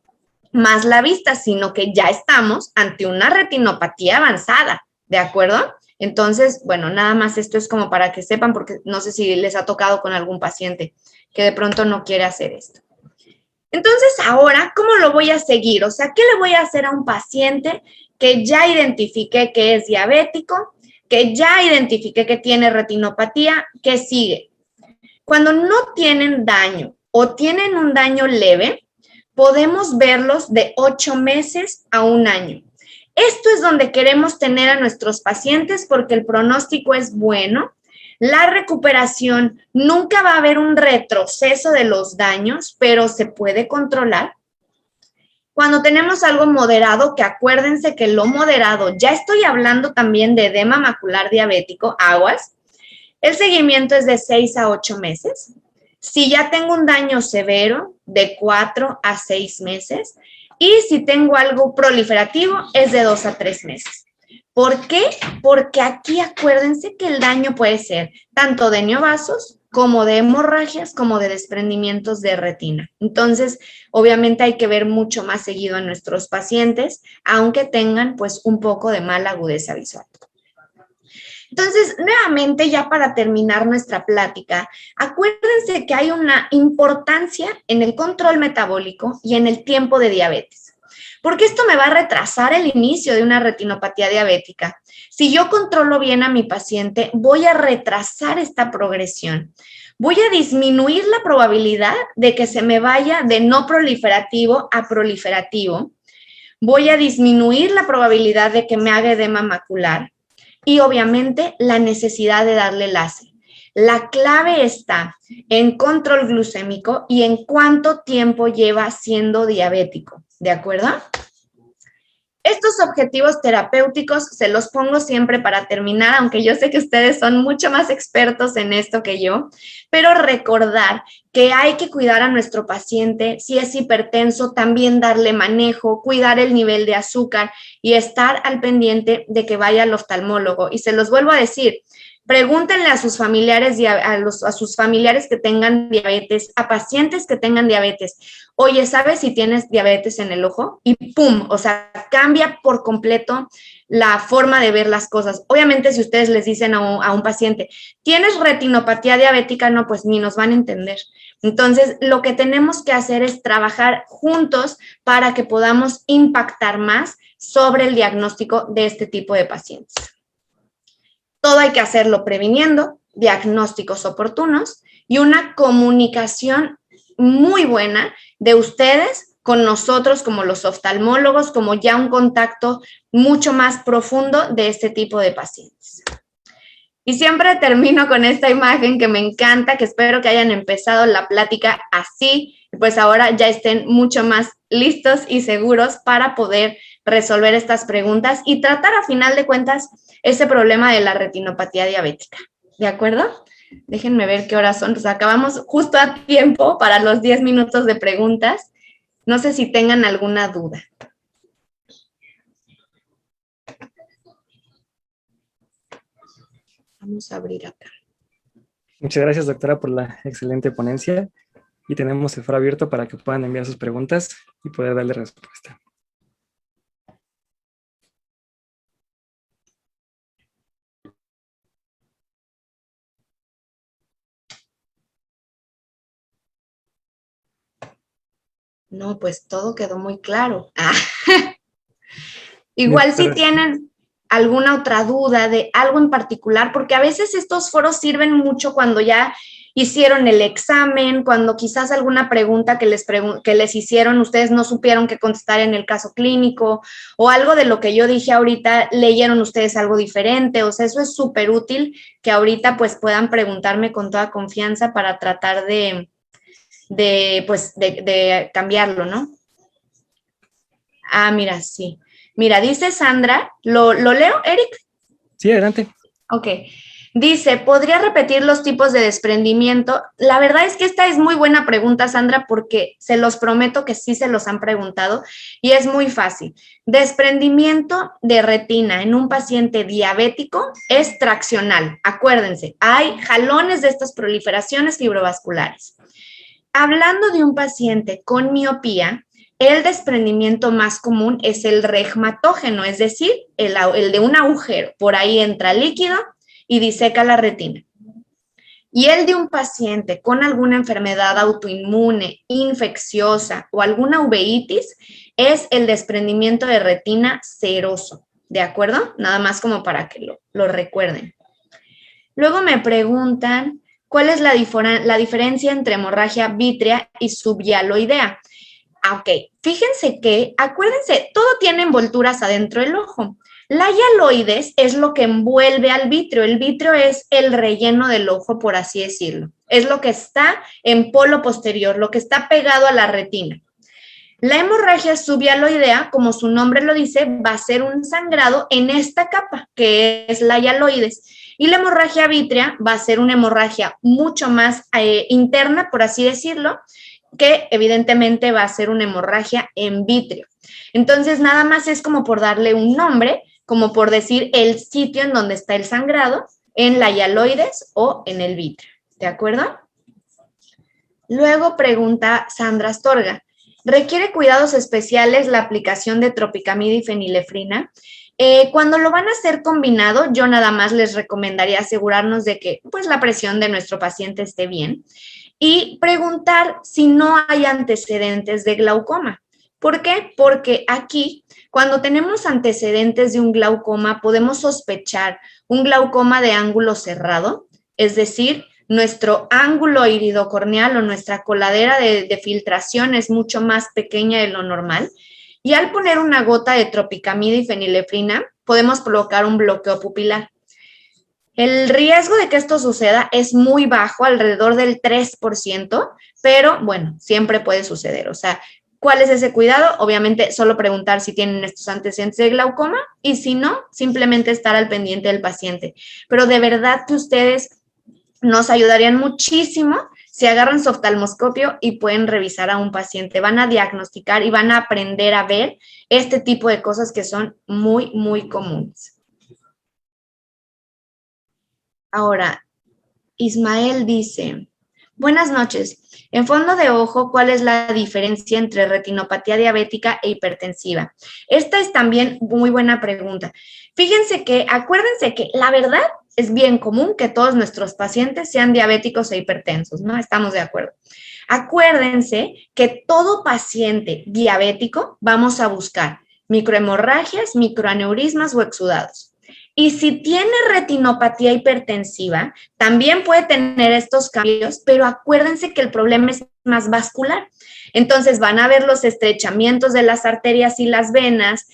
más la vista, sino que ya estamos ante una retinopatía avanzada, ¿de acuerdo? Entonces, bueno, nada más esto es como para que sepan, porque no sé si les ha tocado con algún paciente que de pronto no quiere hacer esto. Entonces, ahora, ¿cómo lo voy a seguir? O sea, ¿qué le voy a hacer a un paciente que ya identifiqué que es diabético, que ya identifiqué que tiene retinopatía? ¿Qué sigue? Cuando no tienen daño o tienen un daño leve, podemos verlos de 8 meses a 1 año. Esto es donde queremos tener a nuestros pacientes porque el pronóstico es bueno, la recuperación, nunca va a haber un retroceso de los daños, pero se puede controlar. Cuando tenemos algo moderado, que acuérdense que lo moderado, ya estoy hablando también de edema macular diabético, aguas, el seguimiento es de 6 a 8 meses. Si ya tengo un daño severo, de 4 a 6 meses. Y si tengo algo proliferativo, es de 2 a 3 meses. ¿Por qué? Porque aquí acuérdense que el daño puede ser tanto de neovasos, como de hemorragias, como de desprendimientos de retina. Entonces, obviamente hay que ver mucho más seguido a nuestros pacientes, aunque tengan pues un poco de mala agudeza visual. Entonces, nuevamente, ya para terminar nuestra plática, acuérdense que hay una importancia en el control metabólico y en el tiempo de diabetes, porque esto me va a retrasar el inicio de una retinopatía diabética. Si yo controlo bien a mi paciente, voy a retrasar esta progresión. Voy a disminuir la probabilidad de que se me vaya de no proliferativo a proliferativo. Voy a disminuir la probabilidad de que me haga edema macular. Y obviamente la necesidad de darle láser. La clave está en control glucémico y en cuánto tiempo lleva siendo diabético, ¿de acuerdo? Estos objetivos terapéuticos se los pongo siempre para terminar, aunque yo sé que ustedes son mucho más expertos en esto que yo, pero recordar que hay que cuidar a nuestro paciente. Si es hipertenso, también darle manejo, cuidar el nivel de azúcar y estar al pendiente de que vaya al oftalmólogo. Y se los vuelvo a decir, pregúntenle a sus familiares y a sus familiares que tengan diabetes, a pacientes que tengan diabetes. Oye, ¿sabes si tienes diabetes en el ojo? Y ¡pum! O sea, cambia por completo la forma de ver las cosas. Obviamente, si ustedes les dicen a un paciente, ¿tienes retinopatía diabética? No, pues ni nos van a entender. Entonces, lo que tenemos que hacer es trabajar juntos para que podamos impactar más sobre el diagnóstico de este tipo de pacientes. Todo hay que hacerlo previniendo, diagnósticos oportunos y una comunicación muy buena de ustedes con nosotros como los oftalmólogos, como ya un contacto mucho más profundo de este tipo de pacientes. Y siempre termino con esta imagen que me encanta, que espero que hayan empezado la plática así, pues ahora ya estén mucho más listos y seguros para poder resolver estas preguntas y tratar a final de cuentas ese problema de la retinopatía diabética. ¿De acuerdo? Déjenme ver qué horas son. Pues acabamos justo a tiempo para los 10 minutos de preguntas. No sé si tengan alguna duda. Vamos a abrir acá. Muchas gracias, doctora, por la excelente ponencia. Y tenemos el foro abierto para que puedan enviar sus preguntas y poder darle respuesta. No, pues todo quedó muy claro. Igual si tienen alguna otra duda de algo en particular, porque a veces estos foros sirven mucho cuando ya hicieron el examen, cuando quizás alguna pregunta que les hicieron, ustedes no supieron qué contestar en el caso clínico, o algo de lo que yo dije ahorita, leyeron ustedes algo diferente. O sea, eso es súper útil que ahorita pues puedan preguntarme con toda confianza para tratar de cambiarlo, ¿no? Ah, mira, sí. Mira, dice Sandra, ¿lo leo, Eric? Sí, adelante. Ok. Dice, ¿podría repetir los tipos de desprendimiento? La verdad es que esta es muy buena pregunta, Sandra, porque se los prometo que sí se los han preguntado y es muy fácil. Desprendimiento de retina en un paciente diabético es traccional. Acuérdense, hay jalones de estas proliferaciones fibrovasculares. Hablando de un paciente con miopía, el desprendimiento más común es el regmatógeno, es decir, el de un agujero. Por ahí entra líquido y diseca la retina. Y el de un paciente con alguna enfermedad autoinmune, infecciosa o alguna uveitis es el desprendimiento de retina seroso. ¿De acuerdo? Nada más como para que lo recuerden. Luego me preguntan, ¿cuál es la diferencia entre hemorragia vítrea y subhialoidea? Ok, fíjense que, acuérdense, todo tiene envolturas adentro del ojo. La hialoides es lo que envuelve al vítreo. El vítreo es el relleno del ojo, por así decirlo. Es lo que está en polo posterior, lo que está pegado a la retina. La hemorragia subhialoidea, como su nombre lo dice, va a ser un sangrado en esta capa, que es la hialoides. Y la hemorragia vítrea va a ser una hemorragia mucho más interna, por así decirlo, que evidentemente va a ser una hemorragia en vítreo. Entonces, nada más es como por darle un nombre, como por decir el sitio en donde está el sangrado, en la hialoides o en el vítreo. ¿De acuerdo? Luego pregunta Sandra Astorga, ¿requiere cuidados especiales la aplicación de tropicamida y fenilefrina? Cuando lo van a hacer combinado, yo nada más les recomendaría asegurarnos de que pues, la presión de nuestro paciente esté bien y preguntar si no hay antecedentes de glaucoma. ¿Por qué? Porque aquí, cuando tenemos antecedentes de un glaucoma, podemos sospechar un glaucoma de ángulo cerrado, es decir, nuestro ángulo iridocorneal o nuestra coladera de filtración es mucho más pequeña de lo normal. Y al poner una gota de tropicamida y fenilefrina, podemos provocar un bloqueo pupilar. El riesgo de que esto suceda es muy bajo, alrededor del 3%, pero bueno, siempre puede suceder. O sea, ¿Cuál es ese cuidado? Obviamente, solo preguntar si tienen estos antecedentes de glaucoma y si no, simplemente estar al pendiente del paciente. Pero de verdad que ustedes nos ayudarían muchísimo si agarran su oftalmoscopio y pueden revisar a un paciente. Van a diagnosticar y van a aprender a ver este tipo de cosas que son muy, muy comunes. Ahora, Ismael dice, buenas noches. En fondo de ojo, ¿cuál es la diferencia entre retinopatía diabética e hipertensiva? Esta es también muy buena pregunta. Fíjense que, acuérdense que la verdad es bien común que todos nuestros pacientes sean diabéticos e hipertensos, ¿no? Estamos de acuerdo. Acuérdense que todo paciente diabético vamos a buscar microhemorragias, microaneurismas o exudados. Y si tiene retinopatía hipertensiva, también puede tener estos cambios, pero acuérdense que el problema es más vascular. Entonces van a ver los estrechamientos de las arterias y las venas,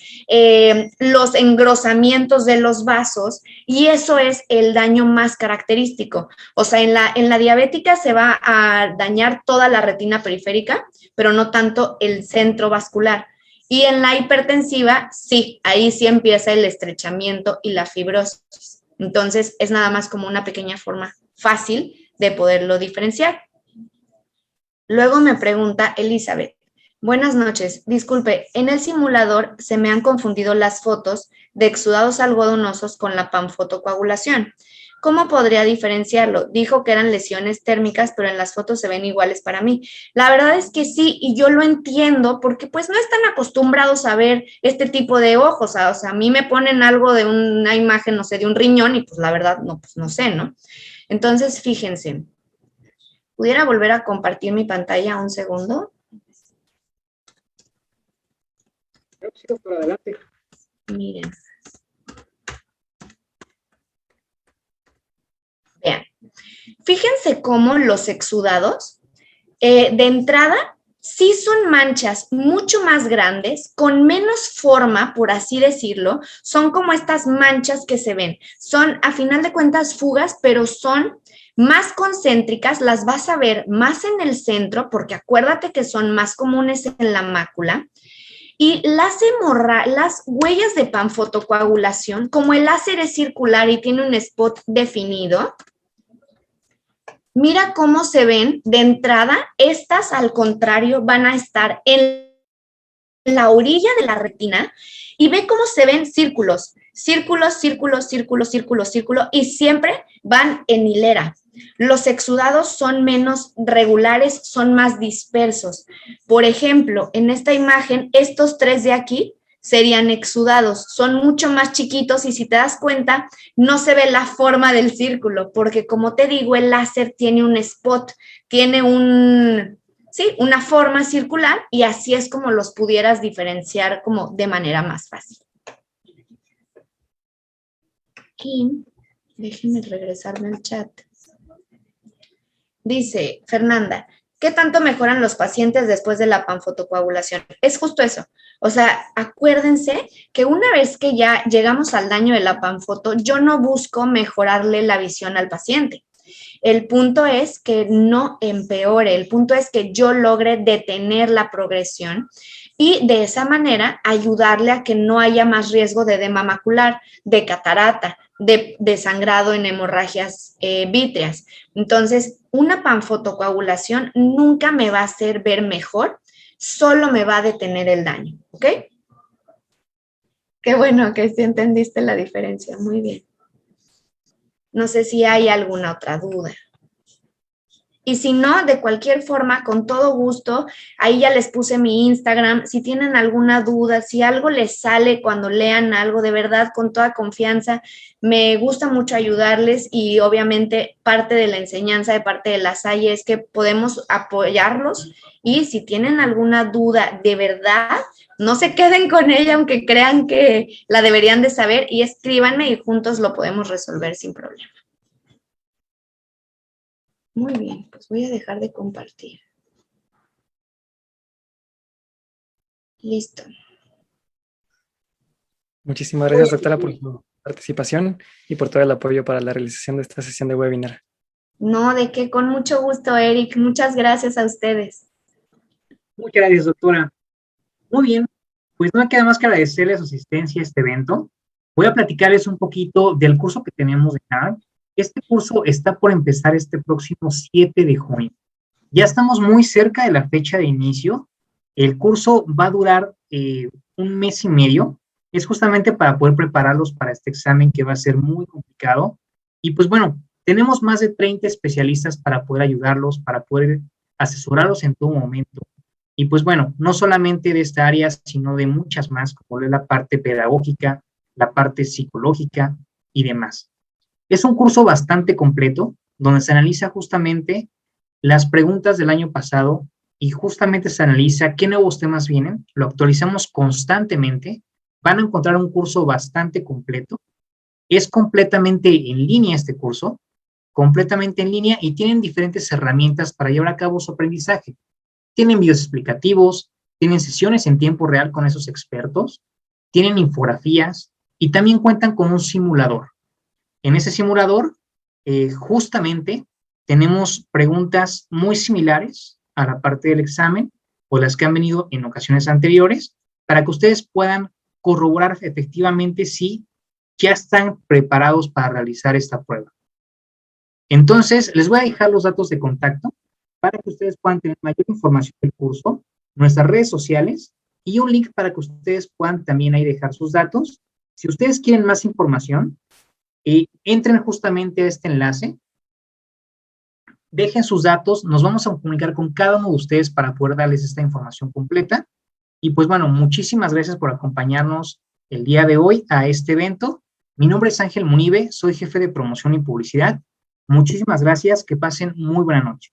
los engrosamientos de los vasos, y eso es el daño más característico. O sea, en la diabética se va a dañar toda la retina periférica, pero no tanto el centro vascular. Y en la hipertensiva, sí, ahí sí empieza el estrechamiento y la fibrosis. Entonces, es nada más como una pequeña forma fácil de poderlo diferenciar. Luego me pregunta Elizabeth, buenas noches, disculpe, en el simulador se me han confundido las fotos de exudados algodonosos con la panfotocoagulación. ¿Cómo podría diferenciarlo? Dijo que eran lesiones térmicas, pero en las fotos se ven iguales para mí. La verdad es que sí, y yo lo entiendo porque pues no están acostumbrados a ver este tipo de ojos. O sea, a mí me ponen algo de una imagen, no sé, de un riñón y pues la verdad no, pues no sé, ¿no? Entonces, fíjense. ¿Pudiera volver a compartir mi pantalla un segundo? Sí, doctor, adelante. Miren. Vean. Fíjense cómo los exudados, de entrada, sí son manchas mucho más grandes, con menos forma, por así decirlo. Son como estas manchas que se ven. Son, a final de cuentas, fugas, pero son más concéntricas, las vas a ver más en el centro, porque acuérdate que son más comunes en la mácula. Y las huellas de panfotocoagulación, como el láser es circular y tiene un spot definido, mira cómo se ven de entrada. Estas, al contrario, van a estar en la orilla de la retina y ve cómo se ven círculos, círculos, círculos, círculos, círculos, círculos, y siempre van en hilera. Los exudados son menos regulares, son más dispersos. Por ejemplo, en esta imagen, estos tres de aquí serían exudados, son mucho más chiquitos y si te das cuenta, no se ve la forma del círculo, porque como te digo, el láser tiene un spot, tiene una forma circular y así es como los pudieras diferenciar como de manera más fácil. Y déjenme regresarme al chat. Dice Fernanda, ¿qué tanto mejoran los pacientes después de la panfotocoagulación? Es justo eso. O sea, acuérdense que una vez que ya llegamos al daño de la panfoto, yo no busco mejorarle la visión al paciente. El punto es que no empeore, el punto es que yo logre detener la progresión y de esa manera ayudarle a que no haya más riesgo de edema macular, de catarata, de sangrado en hemorragias vítreas. Entonces, una panfotocoagulación nunca me va a hacer ver mejor, solo me va a detener el daño, ¿ok? Qué bueno que sí entendiste la diferencia, muy bien. No sé si hay alguna otra duda. Y si no, de cualquier forma, con todo gusto, ahí ya les puse mi Instagram. Si tienen alguna duda, si algo les sale cuando lean algo, de verdad, con toda confianza, me gusta mucho ayudarles y obviamente parte de la enseñanza de parte de La Salle es que podemos apoyarlos y si tienen alguna duda de verdad, no se queden con ella aunque crean que la deberían de saber y escríbanme y juntos lo podemos resolver sin problema. Muy bien, pues voy a dejar de compartir. Listo. Muchísimas gracias, doctora, por su participación y por todo el apoyo para la realización de esta sesión de webinar. No, de qué, con mucho gusto, Eric. Muchas gracias a ustedes. Muchas gracias, doctora. Muy bien, pues no me queda más que agradecerles su asistencia a este evento. Voy a platicarles un poquito del curso que tenemos de NARM. Este curso está por empezar este próximo 7 de junio. Ya estamos muy cerca de la fecha de inicio. El curso va a durar un mes y medio. Es justamente para poder prepararlos para este examen que va a ser muy complicado. Y pues bueno, tenemos más de 30 especialistas para poder ayudarlos, para poder asesorarlos en todo momento. Y pues bueno, no solamente de esta área, sino de muchas más, como es la parte pedagógica, la parte psicológica y demás. Es un curso bastante completo, donde se analiza justamente las preguntas del año pasado y justamente se analiza qué nuevos temas vienen, lo actualizamos constantemente, van a encontrar un curso bastante completo, es completamente en línea este curso, completamente en línea y tienen diferentes herramientas para llevar a cabo su aprendizaje. Tienen videos explicativos, tienen sesiones en tiempo real con esos expertos, tienen infografías y también cuentan con un simulador. En ese simulador, justamente, tenemos preguntas muy similares a la parte del examen o las que han venido en ocasiones anteriores para que ustedes puedan corroborar efectivamente si ya están preparados para realizar esta prueba. Entonces, les voy a dejar los datos de contacto para que ustedes puedan tener mayor información del curso, nuestras redes sociales y un link para que ustedes puedan también ahí dejar sus datos. Si ustedes quieren más información, entren justamente a este enlace, dejen sus datos, nos vamos a comunicar con cada uno de ustedes para poder darles esta información completa. Y pues bueno, muchísimas gracias por acompañarnos el día de hoy a este evento. Mi nombre es Ángel Munive, soy jefe de promoción y publicidad. Muchísimas gracias, que pasen muy buena noche.